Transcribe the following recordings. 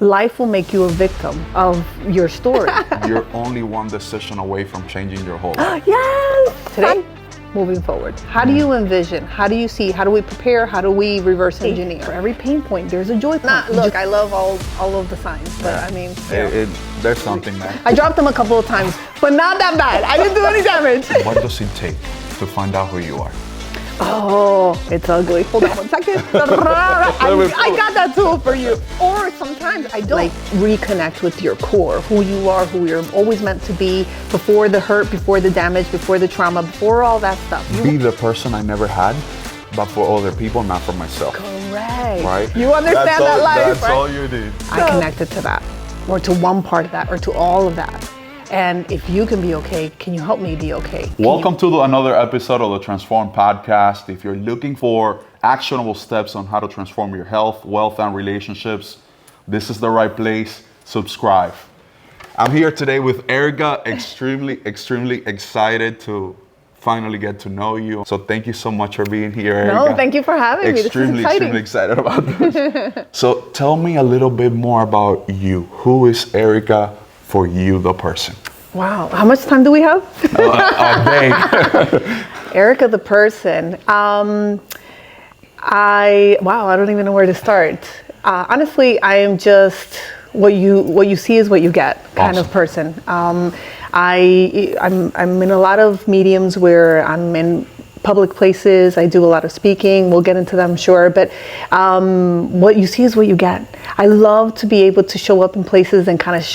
Life will make you a victim of your story. You're only one decision away from changing your whole life. Yes! Today, moving forward, how do you envision? How do you see? How do we prepare? How do we reverse engineer? For every pain point, there's a joy point. Look, I love all of the signs, but I mean, There's something there. I dropped them a couple of times, but not that bad. I didn't do any damage. What does it take to find out who you are? Oh, it's ugly. Hold on 1 second. I got that tool for you. Or sometimes I don't. Like reconnect with your core, who you are, who you're always meant to be, before the hurt, before the damage, before the trauma, before all that stuff. Be the person I never had, but for other people, not for myself. Correct. Right? You understand that life, That's right? all you need. I connected to that, or to one part of that, or to all of that. And if you can be okay, can you help me be okay? Welcome to another episode of the Transform Podcast. If you're looking for actionable steps on how to transform your health, wealth, and relationships, this is the right place. Subscribe. I'm here today with Erika. Extremely excited to finally get to know you. So thank you so much for being here, Erika. No, thank you for having me. This is exciting. Extremely excited about this. So tell me a little bit more about you. Who is Erika for you, the person? Wow, how much time do we have? A day. Erika, the person. I don't even know where to start. Honestly, I am just what you see is what you get kind of person. I'm in a lot of mediums where I'm in public places. I do a lot of speaking. We'll get into that, I'm sure. But what you see is what you get. I love to be able to show up in places and kind of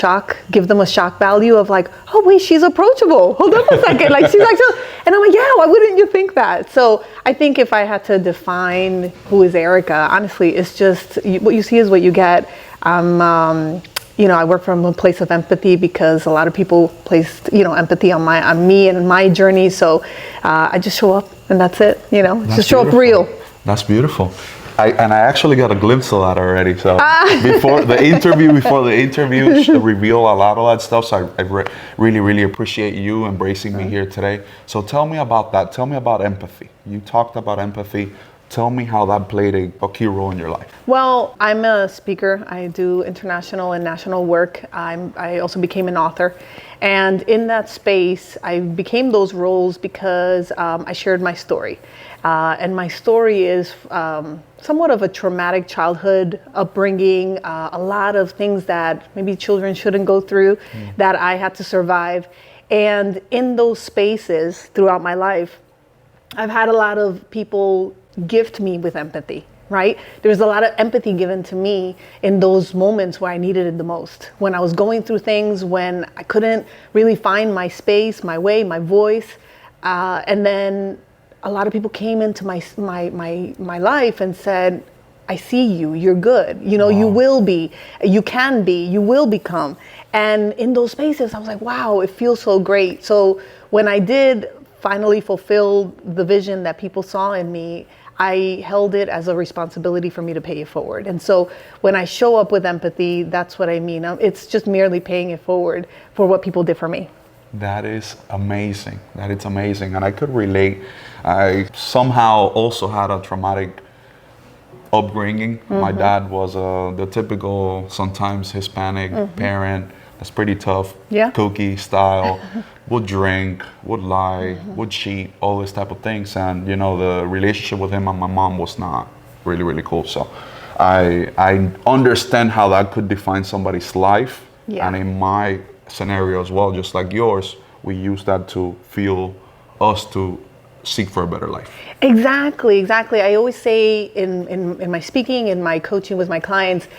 give them a shock value of like, oh wait, she's approachable. Hold on a second. Like she's like, and I'm like, yeah, why wouldn't you think that? So I think if I had to define who is Erika, honestly, it's just what you see is what you get. I work from a place of empathy because a lot of people placed, empathy on me and my journey. So I just show up and that's it. Just show up real. That's beautiful. I actually got a glimpse of that already. So before the interview, she revealed a lot of that stuff. So I really appreciate you embracing me here today. So tell me about that. Tell me about empathy. You talked about empathy. Tell me how that played a key role in your life. Well, I'm a speaker. I do international and national work. I also became an author. And in that space, I became those roles because I shared my story. And my story is somewhat of a traumatic childhood upbringing, a lot of things that maybe children shouldn't go through that I had to survive. And in those spaces throughout my life, I've had a lot of people gift me with empathy, right? There's a lot of empathy given to me in those moments where I needed it the most. When I was going through things, when I couldn't really find my space, my way, my voice. And then a lot of people came into my life and said, I see you, you're good. Wow. You will be, you can be, you will become. And in those spaces, I was like, wow, it feels so great. So when I did finally fulfill the vision that people saw in me, I held it as a responsibility for me to pay it forward. And so when I show up with empathy, that's what I mean. It's just merely paying it forward for what people did for me. That is amazing. That is amazing. And I could relate. I somehow also had a traumatic upbringing. My dad was the typical, sometimes Hispanic parent. That's pretty tough. Yeah. Cookie style. Would drink, would lie, would cheat, all these type of things. And the relationship with him and my mom was not really cool. So I understand how that could define somebody's life. Yeah. And in my scenario as well, just like yours, we use that to fuel us to seek for a better life. Exactly. I always say in my speaking, in my coaching with my clients,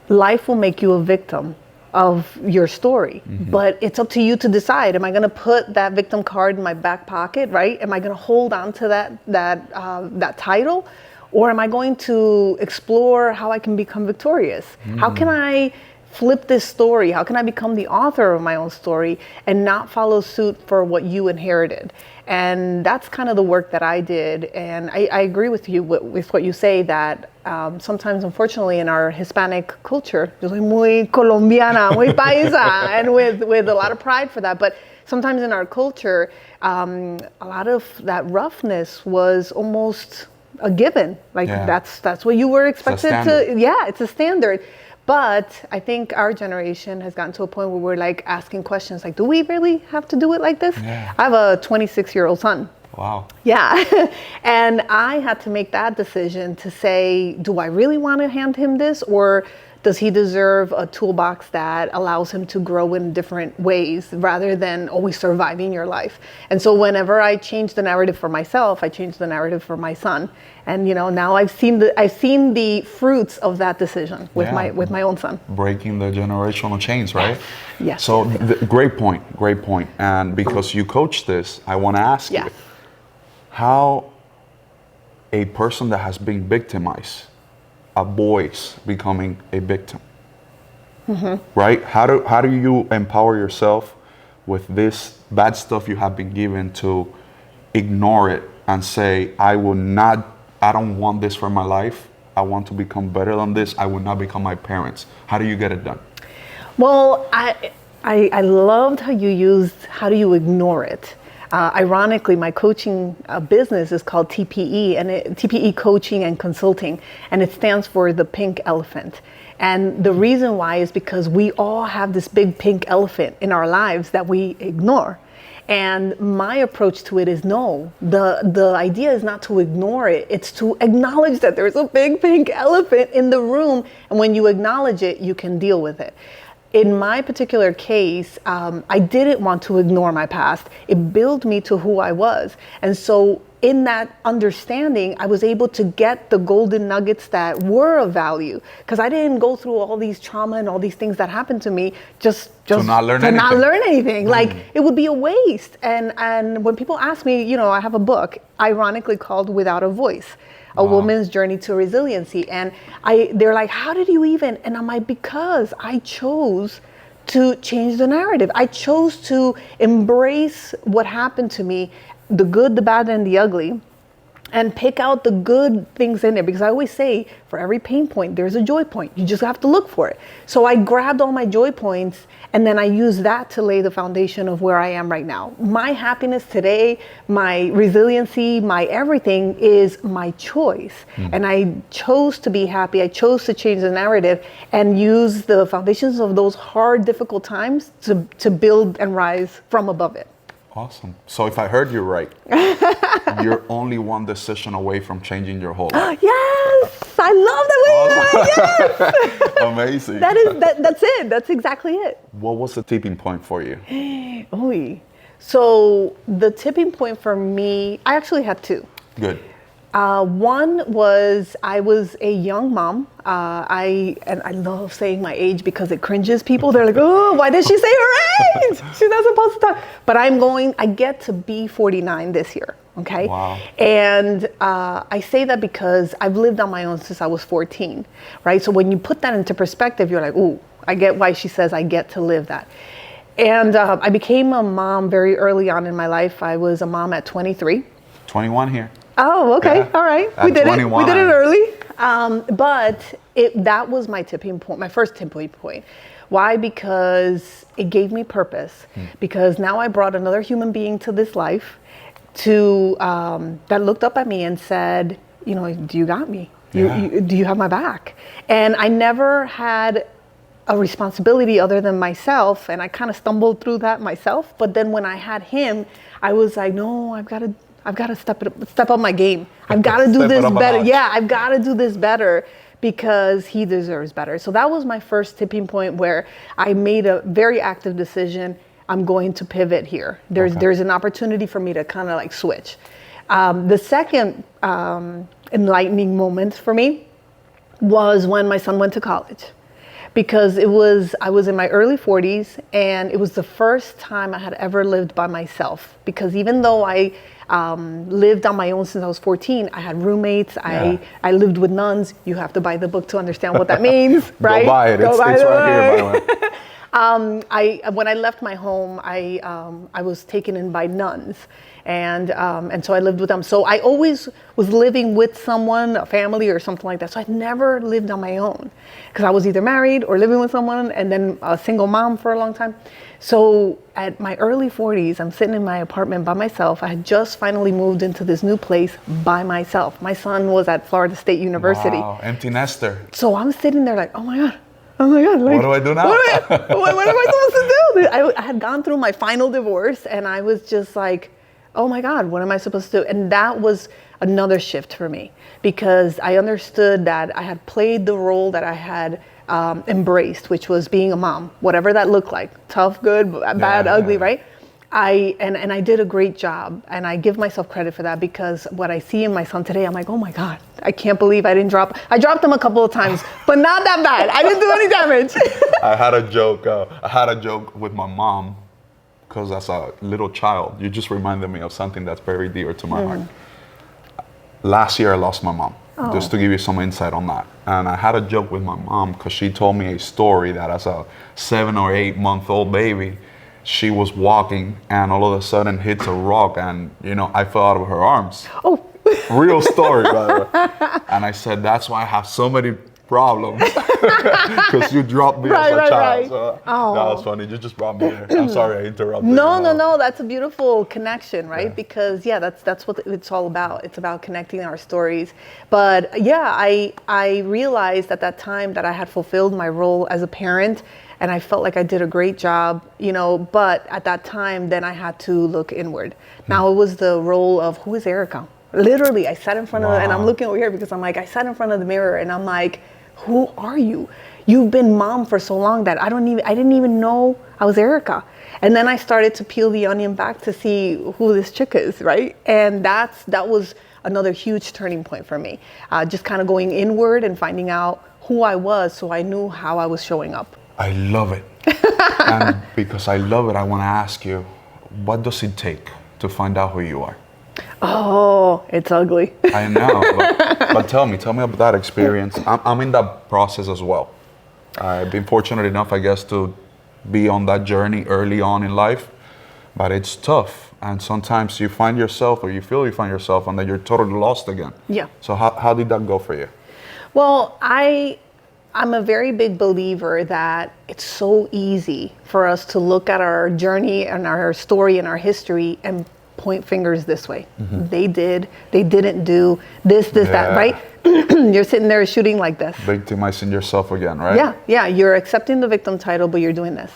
life will make you a victim of your story, but it's up to you to decide. Am I going to put that victim card in my back pocket, right? Am I going to hold on to that title, or am I going to explore how I can become victorious? How can I flip this story? How can I become the author of my own story and not follow suit for what you inherited? And that's kind of the work that I did. And I agree with you with what you say, that sometimes, unfortunately, in our Hispanic culture, yo soy muy colombiana, muy paisa, and with a lot of pride for that. But sometimes in our culture, a lot of that roughness was almost a given. Like that's what you were expected to. Yeah, it's a standard. But I think our generation has gotten to a point where we're like asking questions like, do we really have to do it like this? Yeah. I have a 26-year-old son. Wow. Yeah. And I had to make that decision to say, do I really want to hand him this, or does he deserve a toolbox that allows him to grow in different ways rather than always surviving your life? And so whenever I change the narrative for myself, I change the narrative for my son. And now I've seen the fruits of that decision with my own son. Breaking the generational chains, right? Yes. So great point. And because you coach this, I want to ask you how a person that has been victimized avoids becoming a victim, right? How do you empower yourself with this bad stuff you have been given to ignore it and say, I don't want this for my life. I want to become better than this. I will not become my parents. How do you get it done? Well, I loved how you used, how do you ignore it? Ironically, my coaching business is called TPE, and TPE Coaching and Consulting, and it stands for the pink elephant. And the reason why is because we all have this big pink elephant in our lives that we ignore. And my approach to it is no, the idea is not to ignore it, it's to acknowledge that there's a big pink elephant in the room, and when you acknowledge it, you can deal with it. In my particular case, I didn't want to ignore my past. It built me to who I was. And so in that understanding, I was able to get the golden nuggets that were of value, because I didn't go through all these trauma and all these things that happened to me just to not learn anything. Like, it would be a waste. And when people ask me, I have a book, ironically called Without a Voice. A woman's journey to resiliency. And they're like, how did you even? And I'm like, because I chose to change the narrative. I chose to embrace what happened to me, the good, the bad, and the ugly, and pick out the good things in it. Because I always say, for every pain point, there's a joy point. You just have to look for it. So I grabbed all my joy points, and then I used that to lay the foundation of where I am right now. My happiness today, my resiliency, my everything is my choice. And I chose to be happy. I chose to change the narrative and use the foundations of those hard, difficult times to build and rise from above it. Awesome. So if I heard you right, you're only one decision away from changing your whole life. Yes, I love that way. Yes. Amazing. That's it. That's exactly it. What was the tipping point for you? So the tipping point for me, I actually had two. Good. One was I was a young mom. I love saying my age because it cringes people. They're like, oh, why did she say her age? She's not supposed to talk. But I get to be 49 this year. Okay. Wow. And I say that because I've lived on my own since I was 14. Right. So when you put that into perspective, you're like, ooh, I get why she says I get to live that. And I became a mom very early on in my life. I was a mom at 23. 21 here. Oh, okay. Yeah. All right. We did it. We did it early. But that was my tipping point, my first tipping point. Why? Because it gave me purpose. Because now I brought another human being to this life that looked up at me and said, do you got me? Do you have my back? And I never had a responsibility other than myself. And I kind of stumbled through that myself. But then when I had him, I was like, no, I've got to step up my game. I've got to do this better. Yeah, I've got to do this better because he deserves better. So that was my first tipping point where I made a very active decision. I'm going to pivot here. There's an opportunity for me to kind of like switch. The second enlightening moment for me was when my son went to college. Because I was in my early 40s, and it was the first time I had ever lived by myself. Because even though I lived on my own since I was 14, I had roommates. Yeah. I lived with nuns. You have to buy the book to understand what that means, right? Go buy it. It's right here, by the way. When I left my home, I was taken in by nuns. And so I lived with them. So I always was living with someone, a family or something like that. So I'd never lived on my own because I was either married or living with someone and then a single mom for a long time. So at my early 40s, I'm sitting in my apartment by myself. I had just finally moved into this new place by myself. My son was at Florida State University. Wow, empty nester. So I'm sitting there like, oh my God, Oh my God. Like, what do I do now? What am I supposed to do? I had gone through my final divorce and I was just like, oh my God, what am I supposed to do? And that was another shift for me because I understood that I had played the role that I had embraced, which was being a mom, whatever that looked like, tough, good, bad, ugly, right? I did a great job, and I give myself credit for that because what I see in my son today, I'm like, oh my God, I can't believe I dropped him a couple of times, but not that bad. I didn't do any damage. I had a joke with my mom because as a little child, you just reminded me of something that's very dear to my heart. Last year, I lost my mom, just to give you some insight on that. And I had a joke with my mom because she told me a story that as a 7 or 8 month old baby, she was walking and all of a sudden hits a rock and, I fell out of her arms. Oh. Real story, by the way. And I said, that's why I have so many problems. Because you dropped me as a child. Right. So that was funny. You just brought me there. I'm sorry I interrupted. No. That's a beautiful connection, right? Yeah. Because that's what it's all about. It's about connecting our stories. But yeah, I realized at that time that I had fulfilled my role as a parent. And I felt like I did a great job, but at that time, then I had to look inward. Now it was the role of, who is Erika? Literally, I sat in front of, and I'm looking over here because I'm like, I sat in front of the mirror and I'm like, who are you? You've been mom for so long that I didn't even know I was Erika. And then I started to peel the onion back to see who this chick is, right? And that was another huge turning point for me. Just kind of going inward and finding out who I was so I knew how I was showing up. I love it. And because I love it, I want to ask you, what does it take to find out who you are? Oh, it's ugly. I know, but tell me about that experience. I'm in that process as well. I've been fortunate enough, I guess, to be on that journey early on in life, but it's tough. And sometimes you find yourself, or you feel you find yourself, and then you're totally lost again. Yeah. So how did that go for you? Well, I'm a very big believer that it's so easy for us to look at our journey and our story and our history and point fingers this way. Mm-hmm. They didn't do this, that, right? You're sitting there shooting like this. Victimizing yourself again, right? Yeah. You're accepting the victim title, but you're doing this.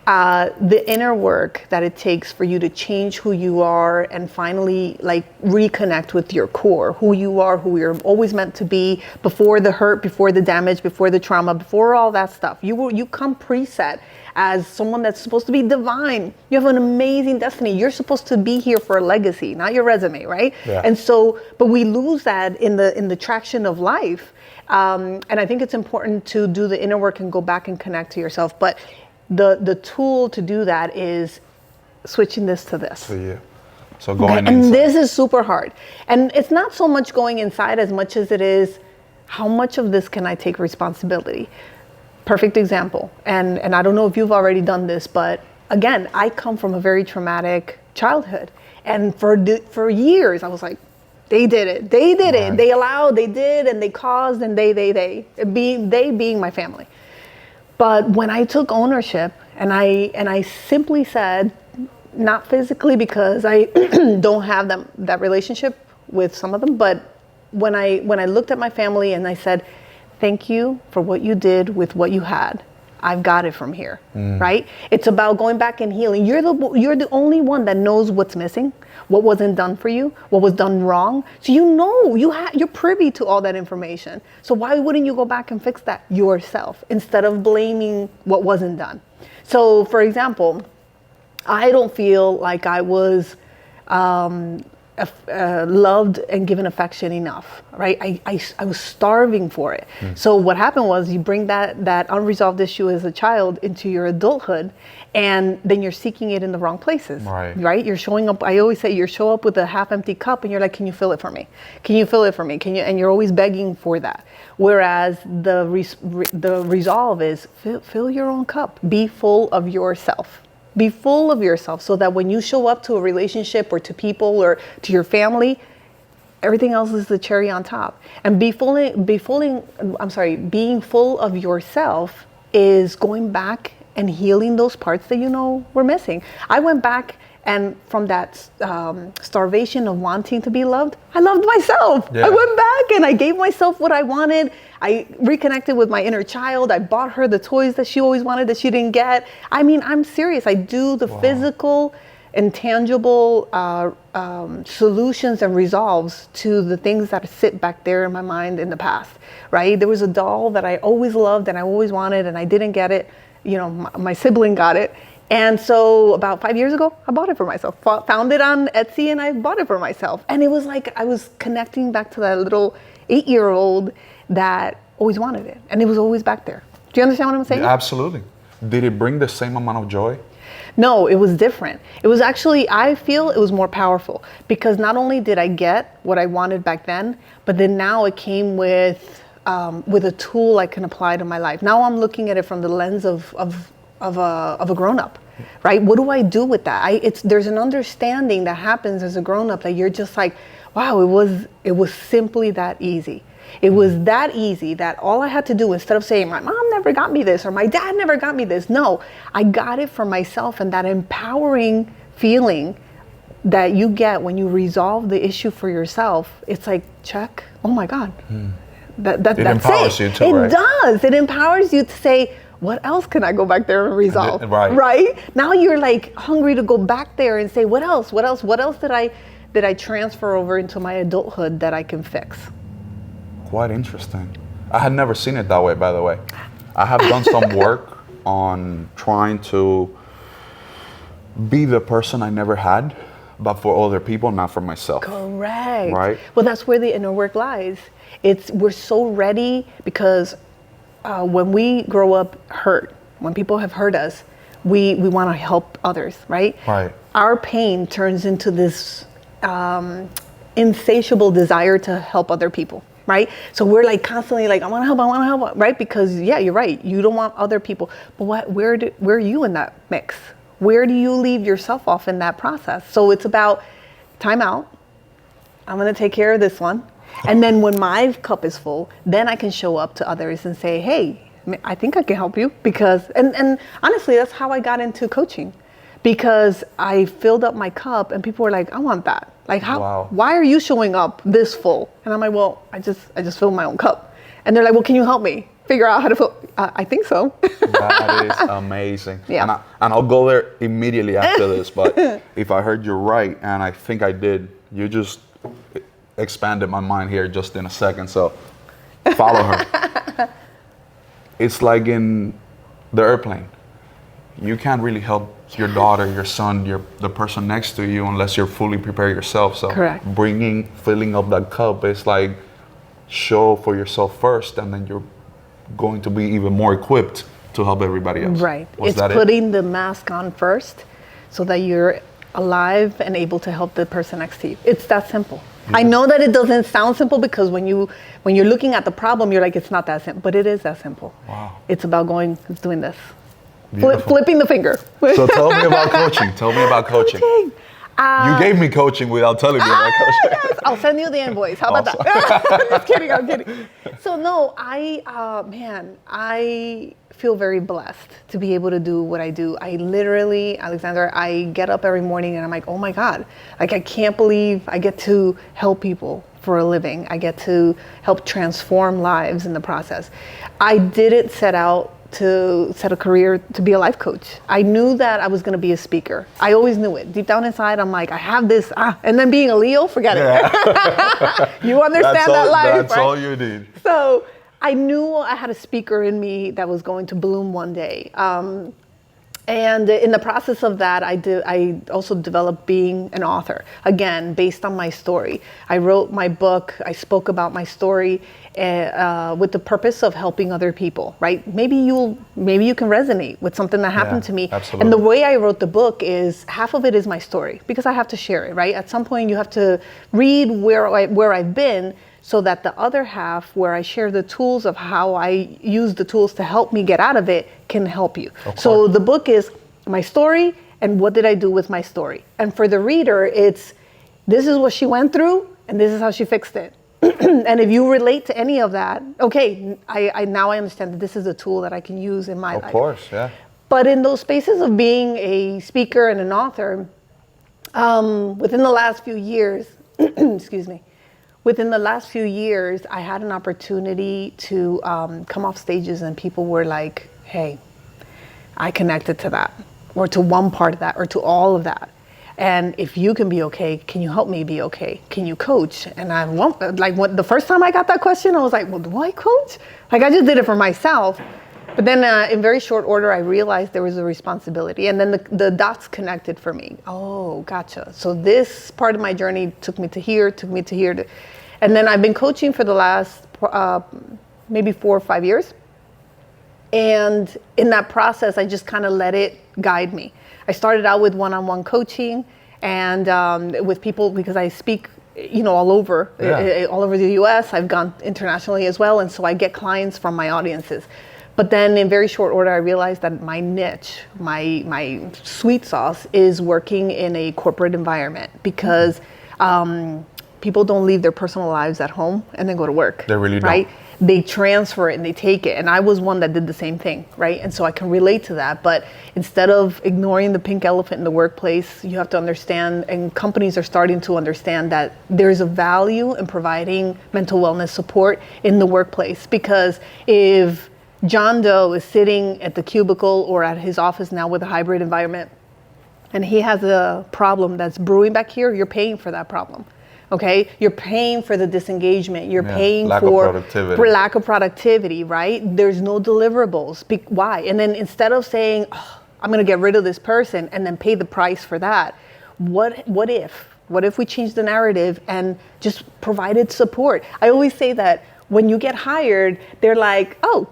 The inner work that it takes for you to change who you are and finally reconnect with your core, who you are, who you're always meant to be, before the hurt, before the damage, before the trauma, before all that stuff. You come preset as someone that's supposed to be divine. You have an amazing destiny. You're supposed to be here for a legacy, not your resume, right? Yeah. And so, but we lose that in the traction of life. And I think it's important to do the inner work and go back and connect to yourself. But the tool to do that is switching this to this. So yeah. So going inside. And this is super hard. And it's not so much going inside as much as it is, how much of this can I take responsibility? Perfect example. And I don't know if you've already done this, but again, I come from a very traumatic childhood. And for years, I was like, they did it. They did it. They allowed, they did, and they caused, and they being my family. But when I took ownership and I simply said, not physically because I don't have that relationship with some of them, but when I looked at my family and I said, thank you for what you did with what you had. I've got it from here, right? It's about going back and healing. You're the only one that knows what's missing, what wasn't done for you, what was done wrong. So you're privy to all that information. So why wouldn't you go back and fix that yourself instead of blaming what wasn't done? So for example, I don't feel like I was loved and given affection enough, right? I was starving for it. So what happened was you bring that unresolved issue as a child into your adulthood, and then you're seeking it in the wrong places, right? You're showing up. I always say you show up with a half-empty cup, and you're like, "Can you fill it for me? Can you fill it for me? Can you?" And you're always begging for that. Whereas the resolve is fill your own cup. Be full of yourself. Be full of yourself so that when you show up to a relationship or to people or to your family, everything else is the cherry on top. And being full of yourself is going back and healing those parts that you know were missing. I went back And from that starvation of wanting to be loved, I loved myself. Yeah. I went back and I gave myself what I wanted. I reconnected with my inner child. I bought her the toys that she always wanted that she didn't get. I mean, I'm serious. I do the physical and tangible solutions and resolves to the things that sit back there in my mind in the past, right? There was a doll that I always loved and I always wanted and I didn't get it. You know, my sibling got it. And so about 5 years ago, I bought it for myself. Found it on Etsy and I bought it for myself. And it was like I was connecting back to that little 8-year-old that always wanted it. And it was always back there. Do you understand what I'm saying? Absolutely. Did it bring the same amount of joy? No, it was different. It was actually, I feel it was more powerful because not only did I get what I wanted back then, but then now it came with a tool I can apply to my life. Now I'm looking at it from the lens of a grown-up, right? What do I do with that? There's an understanding that happens as a grown-up that you're just like, wow, it was simply that easy. It was that easy that all I had to do, instead of saying, my mom never got me this or my dad never got me this, no, I got it for myself. And that empowering feeling that you get when you resolve the issue for yourself, it's like, check, oh my God. It empowers you too, right? It does. It empowers you to say, what else can I go back there and resolve? Right? Now you're like hungry to go back there and say, what else did I transfer over into my adulthood that I can fix? Quite interesting. I had never seen it that way, by the way. I have done some work on trying to be the person I never had, but for other people, not for myself. Correct. Right? Well, that's where the inner work lies. We're so ready because when we grow up hurt, when people have hurt us, we want to help others, right? Right. Our pain turns into this insatiable desire to help other people. Right? So we're like constantly like, I want to help, right? Because yeah, you're right. You don't want other people. But where are you in that mix? Where do you leave yourself off in that process? So it's about time out. I'm going to take care of this one. And then when my cup is full, then I can show up to others and say, hey, I think I can help you because, and honestly, that's how I got into coaching. Because I filled up my cup and people were like, I want that. Like, why are you showing up this full? And I'm like, well, I just filled my own cup. And they're like, well, can you help me figure out how to fill? I think so. That is amazing. Yeah. And I'll go there immediately after this. But if I heard you right, and I think I did, you just expanded my mind here just in a second. So follow her. It's like in the airplane. You can't really help your daughter, your son, the person next to you unless you're fully prepared yourself. So correct. Filling up that cup is like show for yourself first, and then you're going to be even more equipped to help everybody else. Right. It's putting the mask on first so that you're alive and able to help the person next to you. It's that simple. Yeah. I know that it doesn't sound simple because when you're looking at the problem, you're like, it's not that simple, but it is that simple. Wow. It's about doing this. Flipping the finger. So tell me about coaching. You gave me coaching without telling me about coaching. Yes. I'll send you the invoice. How about that? Just kidding. I'm kidding. So no, I feel very blessed to be able to do what I do. I literally, Alexander, I get up every morning and I'm like, oh my God, like I can't believe I get to help people for a living. I get to help transform lives in the process. I didn't set out to set a career to be a life coach. I knew that I was going to be a speaker. I always knew it. Deep down inside, I'm like, I have this, and then being a Leo, forget it. You understand that life, That's right? all you need. So I knew I had a speaker in me that was going to bloom one day. And in the process of that, I also developed being an author, again, based on my story. I wrote my book, I spoke about my story with the purpose of helping other people, right? Maybe you can resonate with something that happened to me. Absolutely. And the way I wrote the book is half of it is my story because I have to share it, right? At some point you have to read where I've been, so that the other half, where I share the tools of how I use the tools to help me get out of it, can help you. So the book is my story and what did I do with my story. And for the reader, it's this is what she went through and this is how she fixed it. And if you relate to any of that, okay, I now understand that this is a tool that I can use in my life. Of course, yeah. But in those spaces of being a speaker and an author, Within the last few years, excuse me, within the last few years, I had an opportunity to come off stages and people were like, hey, I connected to that, or to one part of that, or to all of that. And if you can be okay, can you help me be okay? Can you coach? And I won't, like, the first time I got that question, I was like, well, do I coach? Like, I just did it for myself. But then in very short order, I realized there was a responsibility. And then the dots connected for me. Oh, gotcha. So this part of my journey took me to here, and then I've been coaching for the last maybe 4 or 5 years. And in that process, I just kind of let it guide me. I started out with one-on-one coaching and with people, because I speak, all over the US. I've gone internationally as well. And so I get clients from my audiences. But then in very short order, I realized that my niche, my sweet sauce is working in a corporate environment, because people don't leave their personal lives at home and then go to work. They really don't. Right? They transfer it and they take it. And I was one that did the same thing, right? And so I can relate to that. But instead of ignoring the pink elephant in the workplace, you have to understand, and companies are starting to understand, that there's a value in providing mental wellness support in the workplace. Because if John Doe is sitting at the cubicle or at his office now with a hybrid environment, and he has a problem that's brewing back here, you're paying for that problem. Okay, you're paying for the disengagement. You're paying for lack of productivity, right? There's no deliverables. Why? And then instead of saying, oh, I'm going to get rid of this person and then pay the price for that, what if we change the narrative and just provided support? I always say that when you get hired, they're like, oh,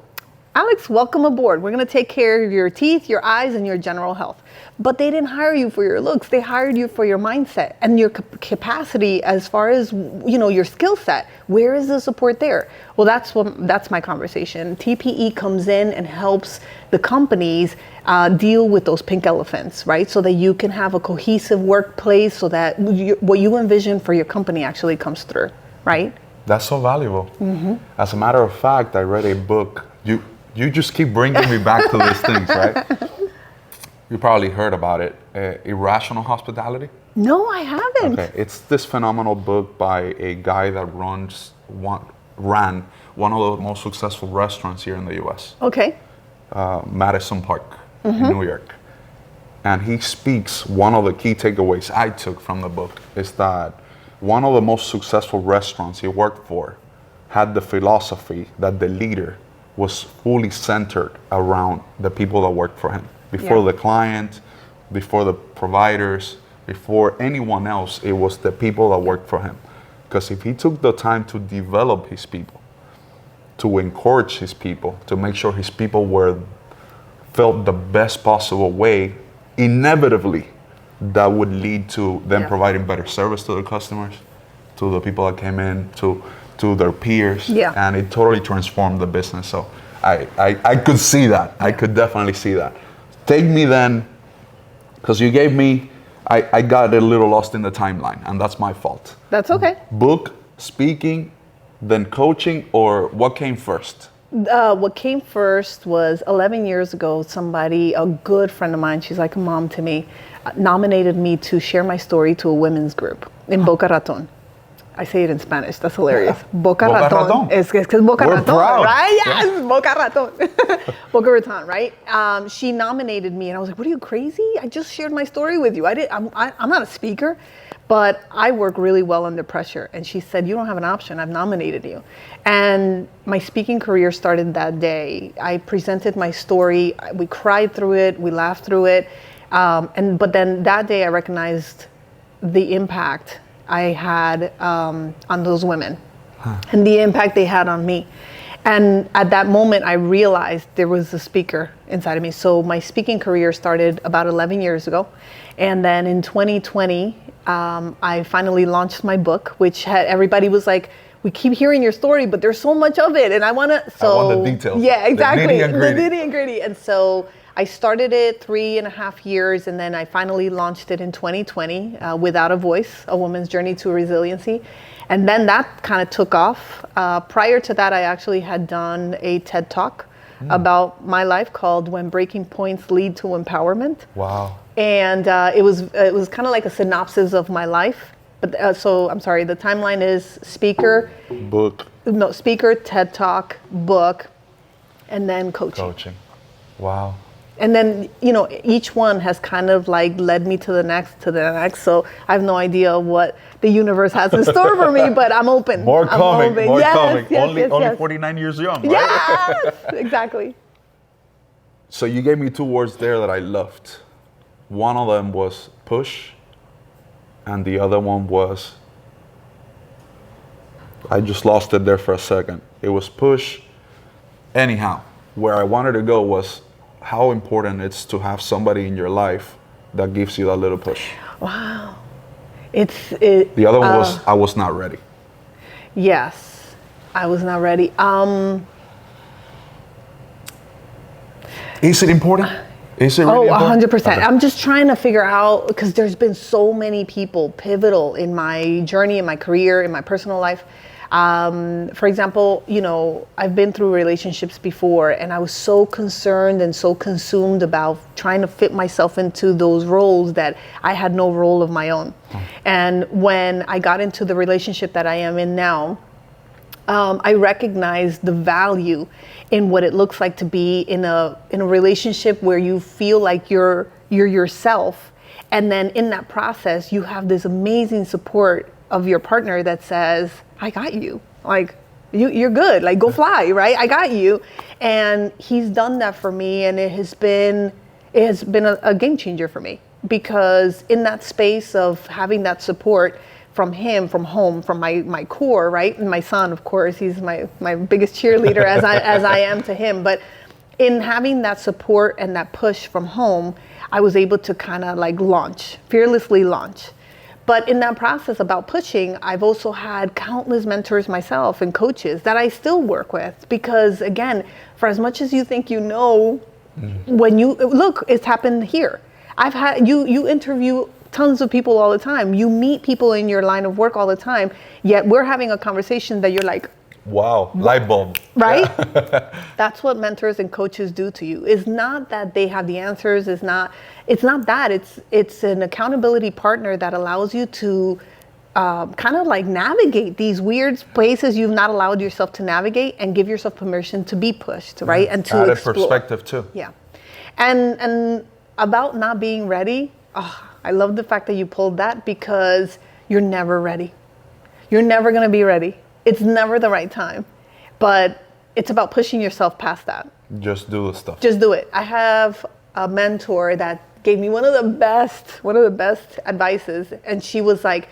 Alex, welcome aboard. We're going to take care of your teeth, your eyes, and your general health. But they didn't hire you for your looks. They hired you for your mindset and your capacity as far as, your skill set. Where is the support there? Well, that's my conversation. TPE comes in and helps the companies deal with those pink elephants, right? So that you can have a cohesive workplace, so that what you envision for your company actually comes through, right? That's so valuable. Mm-hmm. As a matter of fact, I read a book. You just keep bringing me back to these things, right? You probably heard about it, Irrational Hospitality. No, I haven't. Okay, it's this phenomenal book by a guy that ran one of the most successful restaurants here in the U.S. Okay. Madison Park in New York. And he speaks, one of the key takeaways I took from the book is that one of the most successful restaurants he worked for had the philosophy that the leader was fully centered around the people that worked for him. Before the client, before the providers, before anyone else, it was the people that worked for him. Because if he took the time to develop his people, to encourage his people, to make sure his people felt the best possible way, inevitably that would lead to them providing better service to their customers, to the people that came in, to their peers, and it totally transformed the business. So I could see that. I could definitely see that. Take me then, because you gave me, I got a little lost in the timeline, and that's my fault. That's okay. Book, speaking, then coaching, or what came first? What came first was 11 years ago, a good friend of mine, she's like a mom to me, nominated me to share my story to a women's group in Boca Raton. I say it in Spanish. That's hilarious. Boca Raton. Es Boca Raton, proud. Right? Yes, yeah. Boca Raton. Boca Raton, right? She nominated me, and I was like, "What are you, crazy? I just shared my story with you. I'm not a speaker, but I work really well under pressure." And she said, "You don't have an option. I've nominated you." And my speaking career started that day. I presented my story. We cried through it. We laughed through it. But then that day, I recognized the impact I had on those women and the impact they had on me. And at that moment, I realized there was a speaker inside of me. So my speaking career started about 11 years ago. And then in 2020, I finally launched my book, which everybody was like, we keep hearing your story, but there's so much of it. And I want the details. Yeah, exactly. The nitty and gritty. And so I started it 3.5 years, and then I finally launched it in 2020, Without a Voice, A Woman's Journey to Resiliency. And then that kind of took off. Prior to that, I actually had done a TED Talk about my life called When Breaking Points Lead to Empowerment. Wow. And it was kind of like a synopsis of my life. But so I'm sorry, the timeline is speaker, TED Talk, book, and then coaching. Wow. And then, each one has kind of like led me to the next. So I have no idea what the universe has in store for me, but I'm open. More coming. Yes, only 49 years young, right? Yes, exactly. So you gave me two words there that I loved. One of them was push, and the other one was, I just lost it there for a second. It was push. Anyhow, where I wanted to go was how important it's to have somebody in your life that gives you that little push. Wow. The other one was, I was not ready. Yes, I was not ready. Is it important? Is it really important? 100%. Okay. I'm just trying to figure out, because there's been so many people pivotal in my journey, in my career, in my personal life. For example, I've been through relationships before, and I was so concerned and so consumed about trying to fit myself into those roles that I had no role of my own. And when I got into the relationship that I am in now, I recognized the value in what it looks like to be in a relationship where you feel like you're yourself, and then in that process you have this amazing support of your partner that says, I got you, like you're good, like go fly, right? I got you. And he's done that for me, and it has been a game changer for me, because in that space of having that support from him, from home, from my core, right? And my son, of course, he's my biggest cheerleader as I am to him. But in having that support and that push from home, I was able to kind of like fearlessly launch. But in that process about pushing, I've also had countless mentors myself and coaches that I still work with, because again, for as much as you think when you look, it's happened here. I've had you interview tons of people all the time. You meet people in your line of work all the time, yet we're having a conversation that you're like, wow, light bulb. Right? Yeah. That's what mentors and coaches do to you. It's not that they have the answers. It's not that. It's an accountability partner that allows you to kind of like navigate these weird places you've not allowed yourself to navigate, and give yourself permission to be pushed, right? And to added explore. Perspective too. Yeah. And about not being ready, I love the fact that you pulled that, because you're never ready. You're never going to be ready. It's never the right time. But it's about pushing yourself past that. Just do the stuff. Just do it. I have a mentor that gave me one of the best advices. And she was like,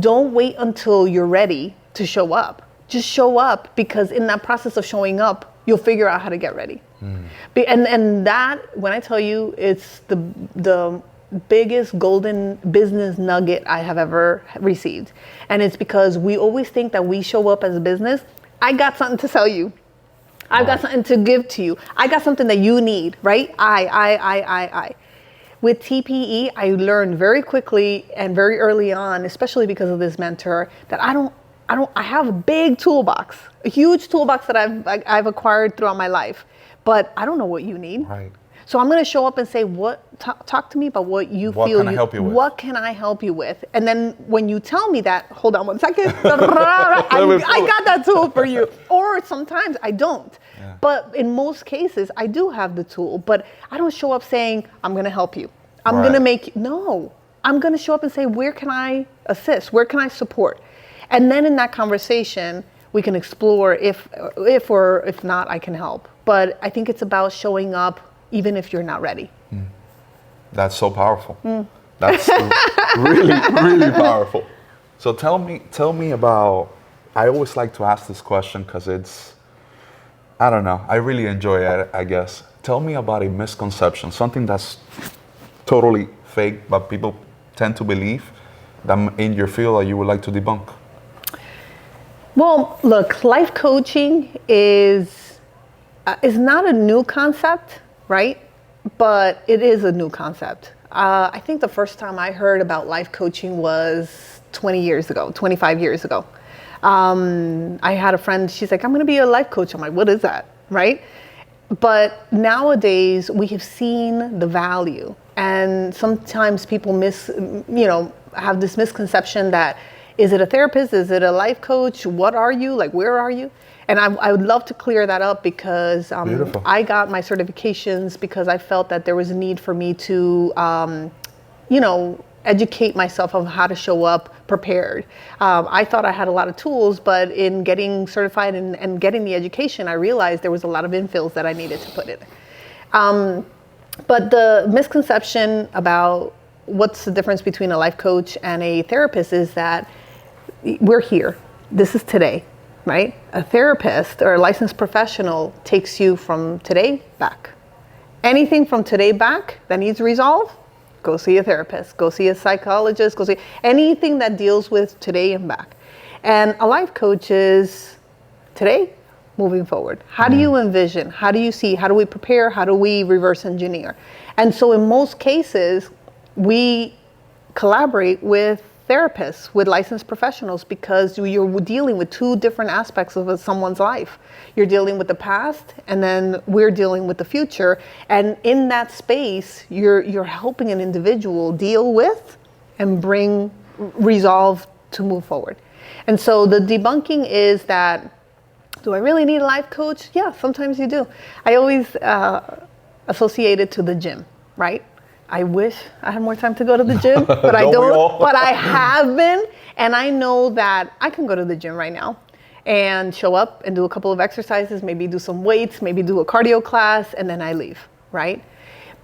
don't wait until you're ready to show up. Just show up, because in that process of showing up, you'll figure out how to get ready. And that, when I tell you, it's the biggest golden business nugget I have ever received. And it's because we always think that we show up as a business. I got something to sell you. I've got something to give to you. I got something that you need, right? I. With TPE, I learned very quickly and very early on, especially because of this mentor, that I have a big toolbox, a huge toolbox that I've acquired throughout my life, but I don't know what you need. Right. So I'm going to show up and say, talk to me about what you feel. What can I help you with? What can I help you with? And then when you tell me that, hold on one second, I got that tool for you. Or sometimes I don't. Yeah. But in most cases, I do have the tool, but I don't show up saying, I'm going to help you. I'm going to make, no. I'm going to show up and say, where can I assist? Where can I support? And then in that conversation, we can explore if or if not, I can help. But I think it's about showing up even if you're not ready. That's so powerful. That's really, really powerful. So tell me about, I always like to ask this question because it's, I don't know, I really enjoy it, I guess. Tell me about a misconception, something that's totally fake, but people tend to believe, that in your field that you would like to debunk. Well, look, life coaching is not a new concept, right? But it is a new concept. I think the first time I heard about life coaching was 25 years ago. I had a friend, she's like, I'm going to be a life coach. I'm like, what is that, right? But nowadays we have seen the value, and sometimes people have this misconception that, is it a therapist? Is it a life coach? What are you? Like, where are you? And I would love to clear that up because I got my certifications because I felt that there was a need for me to, educate myself on how to show up prepared. I thought I had a lot of tools, but in getting certified and getting the education, I realized there was a lot of infills that I needed to put in. But the misconception about what's the difference between a life coach and a therapist is that we're here. This is today, right? A therapist or a licensed professional takes you from today back. Anything from today back that needs resolve, go see a therapist, go see a psychologist, go see anything that deals with today and back. And a life coach is today, moving forward. How do you envision? How do you see? How do we prepare? How do we reverse engineer? And so in most cases, we collaborate with therapists, with licensed professionals, because you're dealing with two different aspects of someone's life. You're dealing with the past, and then we're dealing with the future. And in that space, you're helping an individual deal with and bring resolve to move forward. And so the debunking is that, do I really need a life coach? Yeah, sometimes you do. I always associate it to the gym, right? I wish I had more time to go to the gym, but I don't. But I have been, and I know that I can go to the gym right now and show up and do a couple of exercises, maybe do some weights, maybe do a cardio class, and then I leave, right?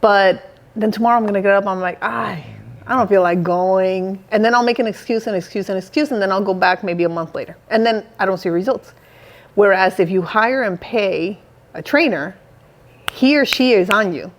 But then tomorrow I'm gonna get up, I'm like, I don't feel like going. And then I'll make an excuse, and then I'll go back maybe a month later. And then I don't see results. Whereas if you hire and pay a trainer, he or she is on you.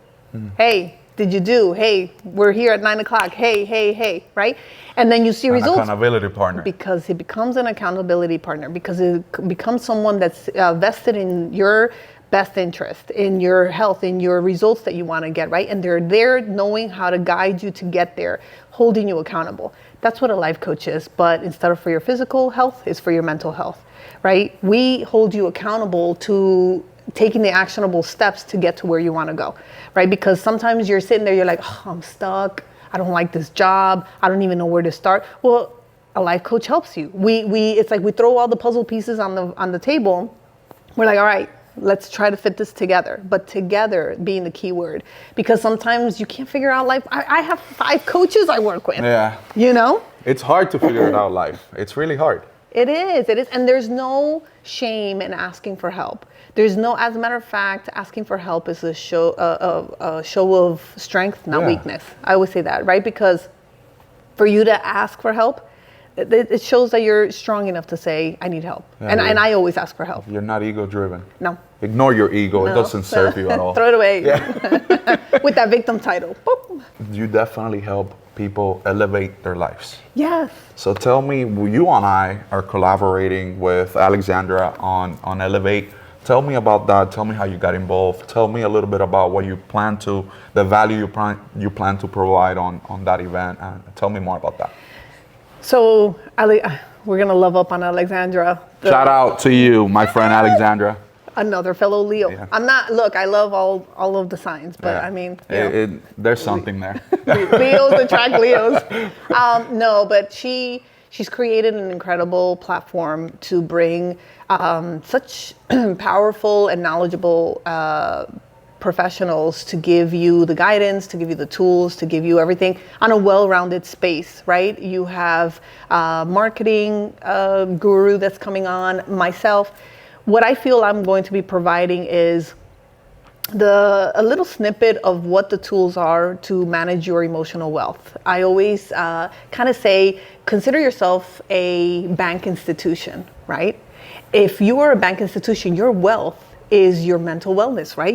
Hey, did you do? Hey, we're here at 9 o'clock. Hey, right? And then you see results. An accountability partner. Because it becomes an accountability partner, because it becomes someone that's vested in your best interest, in your health, in your results that you want to get, right? And they're there knowing how to guide you to get there, holding you accountable. That's what a life coach is, but instead of for your physical health, it's for your mental health, right? We hold you accountable to taking the actionable steps to get to where you want to go, right? Because sometimes you're sitting there, you're like, oh, I'm stuck. I don't like this job. I don't even know where to start. Well, a life coach helps you. It's like we throw all the puzzle pieces on the table. We're like, all right, let's try to fit this together. But together being the key word, because sometimes you can't figure out life. I have 5 coaches I work with. Yeah. You know? It's hard to figure it out life. It's really hard. It is. And there's no shame in asking for help. There's no, as a matter of fact, asking for help is a show of strength, not weakness. I always say that, right? Because for you to ask for help, it shows that you're strong enough to say, I need help. Yeah, and I always ask for help. You're not ego driven. No. Ignore your ego. No. It doesn't serve you at all. Throw it away. Yeah. With that victim title. Boop. You definitely help people elevate their lives. Yes. So tell me, you and I are collaborating with Alexandra on Elevate. Tell me about that. Tell me how you got involved. Tell me a little bit about what you plan to, the value you plan to provide on that event, and tell me more about that. So we're gonna love up on Alexandra. Shout out to you, my friend Alexandra. Another fellow Leo. Yeah. I love all of the signs, but yeah. I mean, there's something there. Leos attract Leos. No, but she's created an incredible platform to bring such powerful and knowledgeable professionals to give you the guidance, to give you the tools, to give you everything on a well-rounded space, right? You have marketing guru that's coming on, myself. What I feel I'm going to be providing is a little snippet of what the tools are to manage your emotional wealth. I always kind of say, consider yourself a bank institution, right? If you are a bank institution, your wealth is your mental wellness, right?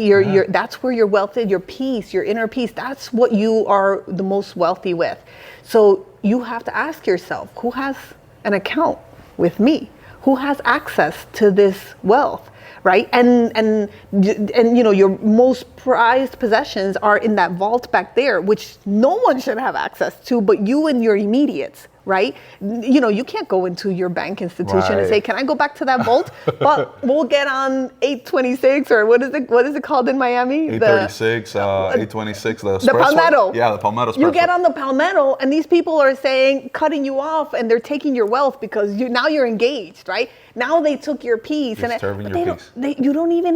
That's where your wealth is, your peace, your inner peace. That's what you are the most wealthy with. So you have to ask yourself, who has an account with me? Who has access to this wealth, right? And you know, your most prized possessions are in that vault back there, which no one should have access to, but you and your immediates. right? You know, you can't go into your bank institution and say, can I go back to that vault? But we'll get on 826 or what is it called in Miami? 836, 826, the Palmetto. Yeah, the Palmetto Expressway. You get on the Palmetto and these people are saying, cutting you off, and they're taking your wealth because now you're engaged, right? Now they took your piece. Disturbing and your piece.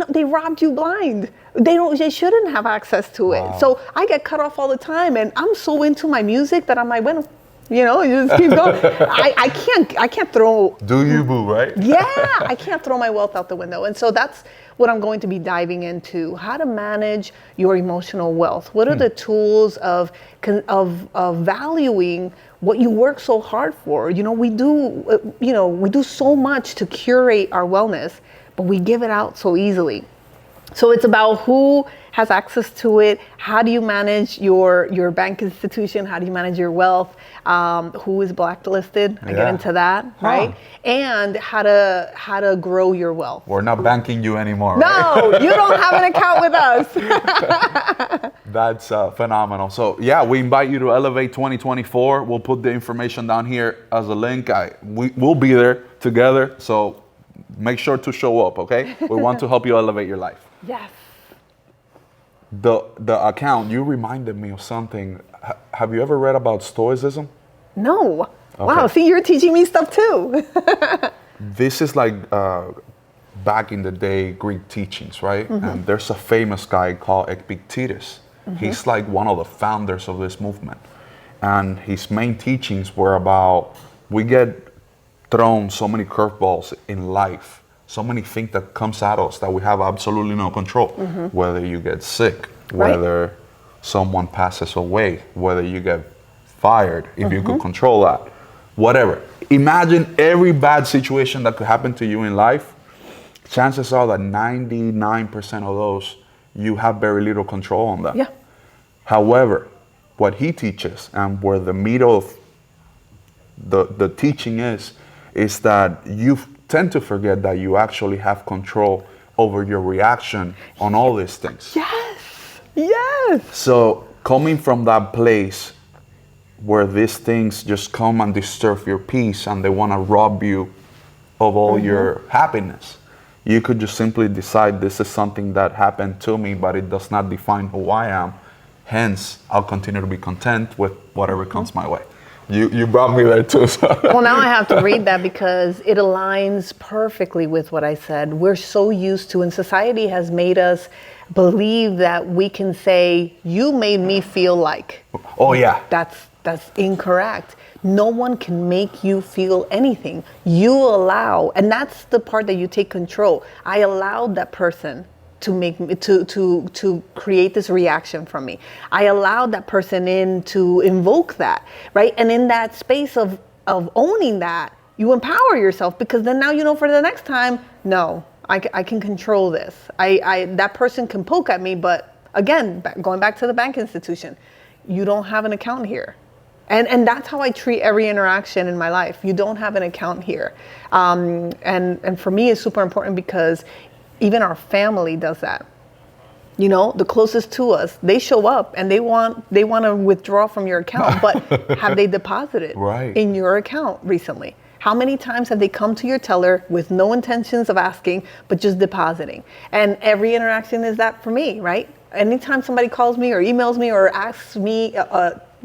they robbed you blind. They shouldn't have access to it. Wow. So I get cut off all the time, and I'm so into my music that I'm like, bueno, you know, you just keep going. I can't throw. Do you, boo, right? Yeah, I can't throw my wealth out the window. And so that's what I'm going to be diving into: how to manage your emotional wealth. What are the tools of valuing what you work so hard for? You know, we do so much to curate our wellness, but we give it out so easily. So it's about who has access to it. How do you manage your bank institution? How do you manage your wealth? Who is blacklisted? I get into that, right? And how to grow your wealth. We're not banking you anymore. No, right? You don't have an account with us. That's phenomenal. So yeah, we invite you to Elevate 2024. We'll put the information down here as a link. We'll be there together. So make sure to show up, okay? We want to help you elevate your life. Yes. The account, you reminded me of something. Have you ever read about Stoicism? No. Okay. Wow, see, you're teaching me stuff too. This is like back in the day Greek teachings, right? And there's a famous guy called Epictetus. He's like one of the founders of this movement. And his main teachings were about, we get thrown so many curveballs in life, so many things that comes at us that we have absolutely no control. Whether you get sick, whether someone passes away, whether you get fired, if you could control that, whatever. Imagine every bad situation that could happen to you in life. Chances are that 99% of those, you have very little control on them. Yeah. However, what he teaches and where the meat of the teaching is that you tend to forget that you actually have control over your reaction on all these things. Yes. Yes. So coming from that place where these things just come and disturb your peace and they want to rob you of all your happiness, you could just simply decide, this is something that happened to me, but it does not define who I am. Hence, I'll continue to be content with whatever comes my way. You brought me there too. So. Well, now I have to read that because it aligns perfectly with what I said. We're so used to, and society has made us believe that we can say, you made me feel like. Oh, yeah. That's incorrect. No one can make you feel anything. You allow, and that's the part that you take control. I allowed that person to make me to create this reaction from me. I allowed that person in to invoke that, right? And in that space of owning that, you empower yourself, because then now you know for the next time, no, I can control this. That person can poke at me, but again, going back to the bank institution, you don't have an account here. And that's how I treat every interaction in my life. You don't have an account here. And for me, it's super important because even our family does that. You know, the closest to us, they show up and they want to withdraw from your account, but have they deposited in your account recently? How many times have they come to your teller with no intentions of asking, but just depositing? And every interaction is that for me, right? Anytime somebody calls me or emails me or asks me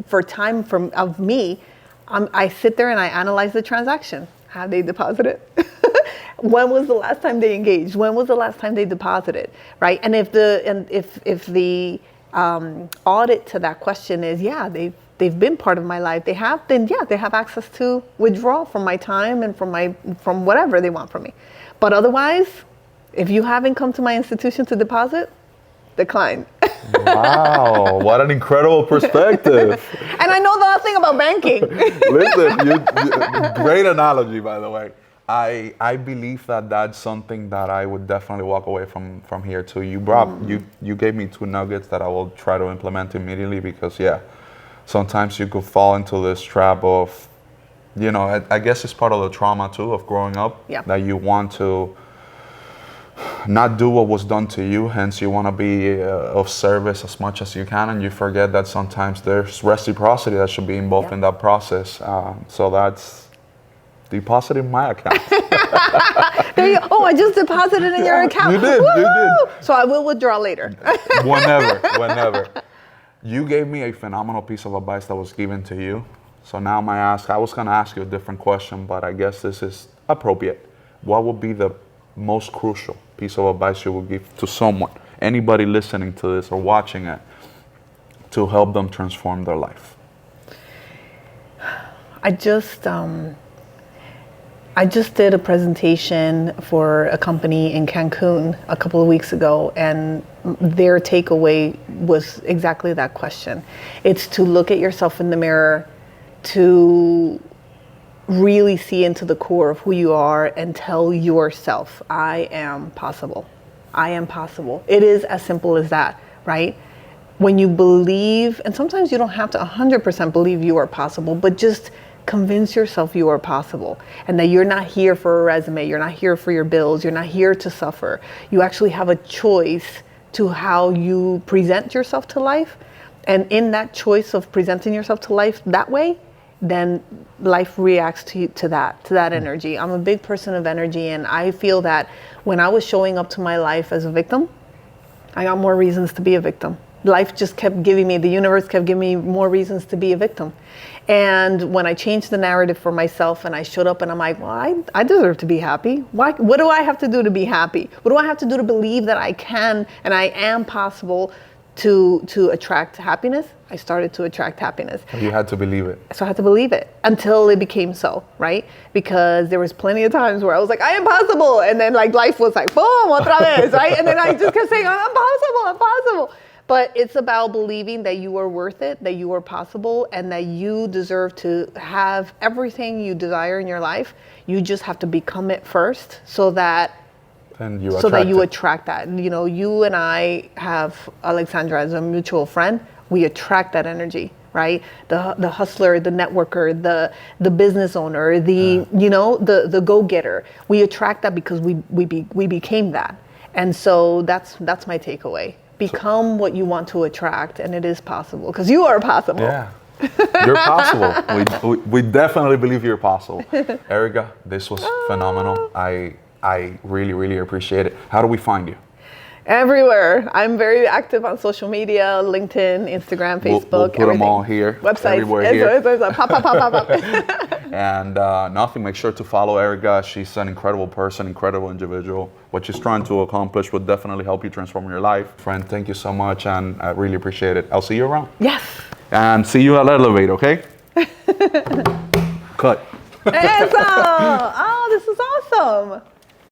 for time of me, I sit there and I analyze the transaction. Have they deposited? When was the last time they engaged? When was the last time they deposited? Right? And if the audit to that question is, yeah, they've been part of my life, they have, then yeah, they have access to withdraw from my time and from whatever they want from me. But otherwise, if you haven't come to my institution to deposit, decline. Wow, what an incredible perspective. And I know nothing about banking. Listen, great analogy, by the way. I believe that that's something that I would definitely walk away from here too. You gave me 2 nuggets that I will try to implement immediately, because yeah, sometimes you could fall into this trap of, you know, I guess it's part of the trauma too of growing up, that you want to not do what was done to you. Hence, you want to be of service as much as you can, and you forget that sometimes there's reciprocity that should be involved in that process. So that's deposited in my account. There you go. Oh, I just deposited in your account. You did. Woo-hoo! You did. So I will withdraw later. Whenever. You gave me a phenomenal piece of advice that was given to you. So now I was going to ask you a different question, but I guess this is appropriate. What would be the most crucial piece of advice you would give to someone, anybody listening to this or watching it, to help them transform their life? I just did a presentation for a company in Cancun a couple of weeks ago, and their takeaway was exactly that question. It's to look at yourself in the mirror, to really see into the core of who you are and tell yourself, I am possible. I am possible. It is as simple as that, right? When you believe, and sometimes you don't have to 100% believe you are possible, but just convince yourself you are possible and that you're not here for a resume, you're not here for your bills, you're not here to suffer. You actually have a choice to how you present yourself to life. And in that choice of presenting yourself to life that way, then life reacts to that energy. I'm a big person of energy, and I feel that when I was showing up to my life as a victim, I got more reasons to be a victim. Life just kept giving me, the universe kept giving me more reasons to be a victim. And when I changed the narrative for myself and I showed up and I'm like, well, I deserve to be happy. What do I have to do to be happy? What do I have to do to believe that I can and I am possible to attract happiness? I started to attract happiness. You had to believe it. So I had to believe it until it became so, right? Because there was plenty of times where I was like, I am possible. And then like life was like, boom, otra vez, right? And then I just kept saying, I'm possible. But it's about believing that you are worth it, that you are possible, and that you deserve to have everything you desire in your life. You just have to become it first so that you attract that. You know, you and I have Alexandra as a mutual friend. We attract that energy, right? The hustler, the networker, the business owner, the go-getter. We attract that because we became that. And so that's my takeaway. Become what you want to attract, and it is possible because you are possible. Yeah, you're possible. We definitely believe you're possible. Erika, this was phenomenal. I really, really appreciate it. How do we find you? Everywhere. I'm very active on social media, LinkedIn, Instagram, Facebook. We'll put them all here. Websites. Everywhere here. Pop. And nothing, make sure to follow Erika. She's an incredible person, incredible individual. What she's trying to accomplish would definitely help you transform your life. Friend, thank you so much, and I really appreciate it. I'll see you around. Yes. And see you at Elevate, okay? Cut. Eso! Oh, this is awesome.